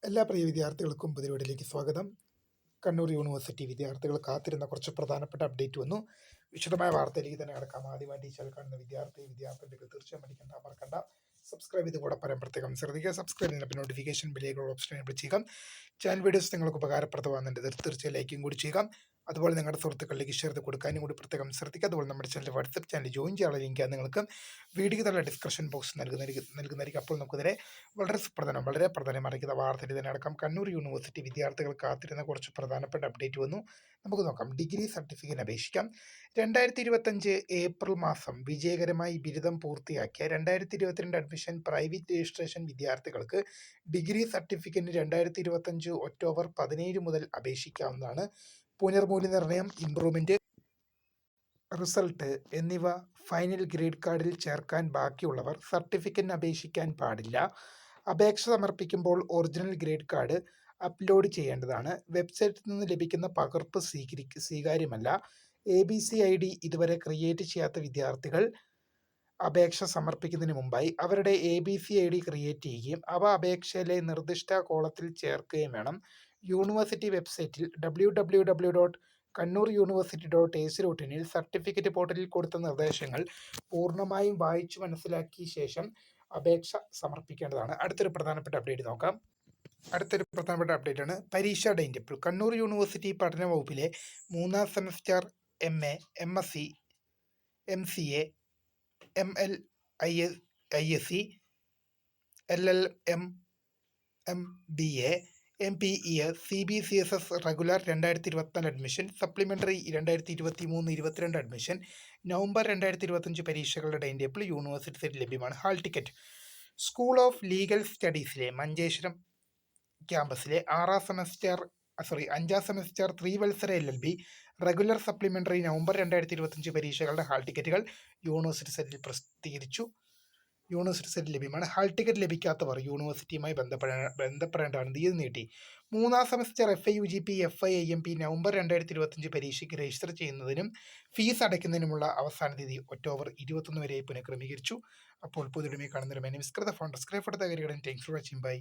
എല്ലാ പ്രിയ വിദ്യാർത്ഥികൾക്കും പുതിയ സ്വാഗതം. കണ്ണൂർ യൂണിവേഴ്സിറ്റി വിദ്യാർത്ഥികൾ കാത്തിരുന്ന കുറച്ച് പ്രധാനപ്പെട്ട അപ്ഡേറ്റ് വന്നു. വിശദമായ വാർത്തയിലേക്ക് തന്നെ കിടക്കാം. ആദ്യമായിട്ട് ഈ ചാനൽ കാണുന്ന വിദ്യാർത്ഥികൾ തീർച്ചയായും മറക്കണ്ട. സബ്സ്ക്രൈബ് ചെയ്ത് കൂടെ പറയാൻ പ്രത്യേകം ശ്രദ്ധിക്കുക. സബ്സ്ക്രൈബ് ചെയ്യുന്ന നോട്ടിഫിക്കേഷൻ ബെല്ലിലുള്ള ഓപ്ഷൻ എനേബിൾ ചെയ്യുക. ചാനൽ വീഡിയോസ് നിങ്ങൾക്ക് ഉപകാരപ്രദമാകുന്നുണ്ട് തീർച്ചയായും ലൈക്കും കൂടി ചെയ്യുക. അതുപോലെ നിങ്ങളുടെ സുഹൃത്തുക്കളിലേക്ക് ഷെയർ ചെയ്ത് കൊടുക്കാനും കൂടി പ്രത്യേകം ശ്രദ്ധിക്കുക. അതുപോലെ നമ്മുടെ ചാനൽ വാട്സപ്പ് ചാനൽ ജോയിൻ ചെയ്യാനുള്ള ലിങ്ക് നിങ്ങൾക്ക് വീഡിയോ തന്നെ ഡിസ്ക്രിപ്ഷൻ ബോക്സ് നൽകുന്നതായിരിക്കും. അപ്പോൾ നമുക്കിതിനെ വളരെ പ്രധാനം അറിയിക്കുന്ന വാർത്തയിൽ തന്നെ അടക്കം കണ്ണൂർ യൂണിവേഴ്സിറ്റി വിദ്യാർത്ഥികൾ കാത്തിരുന്ന കുറച്ച് പ്രധാനപ്പെട്ട അപ്ഡേറ്റ് വന്നു. നമുക്ക് നോക്കാം. ഡിഗ്രി സർട്ടിഫിക്കറ്റ് അപേക്ഷിക്കാം. 2025 ഏപ്രിൽ മാസം വിജയകരമായി ബിരുദം പൂർത്തിയാക്കിയ 2022 അഡ്മിഷൻ പ്രൈവറ്റ് രജിസ്ട്രേഷൻ വിദ്യാർത്ഥികൾക്ക് ഡിഗ്രി സർട്ടിഫിക്കറ്റിന് 2025 ഒക്ടോബർ 17 മുതൽ അപേക്ഷിക്കാവുന്നതാണ്. പുനർമൂല്യനിർണ്ണയം, ഇംപ്രൂവ്മെന്റ്, റിസൾട്ട് എന്നിവ ഫൈനൽ ഗ്രേഡ് കാർഡിൽ ചേർക്കാൻ ബാക്കിയുള്ളവർ സർട്ടിഫിക്കറ്റിന് അപേക്ഷിക്കാൻ പാടില്ല. അപേക്ഷ സമർപ്പിക്കുമ്പോൾ ഒറിജിനൽ ഗ്രേഡ് കാർഡ് അപ്ലോഡ് ചെയ്യേണ്ടതാണ്. വെബ്സൈറ്റിൽ നിന്ന് ലഭിക്കുന്ന പകർപ്പ് സ്വീകാര്യമല്ല. ABC ID ഇതുവരെ ക്രിയേറ്റ് ചെയ്യാത്ത വിദ്യാർത്ഥികൾ അപേക്ഷ സമർപ്പിക്കുന്നതിന് മുമ്പായി അവരുടെ ABC ID ക്രിയേറ്റ് ചെയ്യുകയും അവ അപേക്ഷയിലെ നിർദ്ദിഷ്ട കോളത്തിൽ ചേർക്കുകയും വേണം. യൂണിവേഴ്സിറ്റി വെബ്സൈറ്റിൽ www.kannuruniversity.ac.in സർട്ടിഫിക്കറ്റ് പോർട്ടലിൽ കൊടുത്ത നിർദ്ദേശങ്ങൾ പൂർണ്ണമായും വായിച്ചു മനസ്സിലാക്കിയ ശേഷം അപേക്ഷ സമർപ്പിക്കേണ്ടതാണ്. അടുത്തൊരു പ്രധാനപ്പെട്ട അപ്ഡേറ്റ് ആണ് പരീക്ഷാ ടൈംടേബിൾ. കണ്ണൂർ യൂണിവേഴ്സിറ്റി പഠന വകുപ്പിലെ 3ാം semester MA, MSc, MCA, MLISC, LLM, MBA, MPES, CBCSS regular 2024 admission, supplementary 2023-22 admission, November 2025 പരീക്ഷകളുടെ ടൈം ടേബിൾ യൂണിവേഴ്സിറ്റി സൈറ്റിൽ ലഭ്യമാണ്. Hall ticket. School of legal സ്റ്റഡീസിലെ മഞ്ചേശ്വരം ക്യാമ്പസിലെ 5ാം സെമസ്റ്റർ 3 വത്സര LLB റെഗുലർ സപ്ലിമെൻ്ററി നവംബർ 2025 പരീക്ഷകളുടെ ഹാൾ ടിക്കറ്റുകൾ യൂണിവേഴ്സിറ്റി സൈറ്റിൽ പ്രസിദ്ധീകരിച്ചു. യൂണിവേഴ്സിറ്റി സൈറ്റിൽ ലഭ്യമാണ്. ഹാൾ ടിക്കറ്റ് ലഭിക്കാത്തവർ യൂണിവേഴ്സിറ്റിയുമായി ബന്ധപ്പെടേണ്ടതാണ്. തീയതി നീട്ടി. 3ാം സെമസ്റ്റർ FIUGP, FIIMP നവംബർ 2025 പരീക്ഷയ്ക്ക് രജിസ്റ്റർ ചെയ്യുന്നതിനും ഫീസ് അടയ്ക്കുന്നതിനുമുള്ള അവസാന തീയതി ഒക്ടോബർ 21 വരെ പുനഃക്രമീകരിച്ചു. അപ്പോൾ പുതിയ കാണുന്നൊരു മെനിസ്കൃത phone subscribe thanks for watching. By.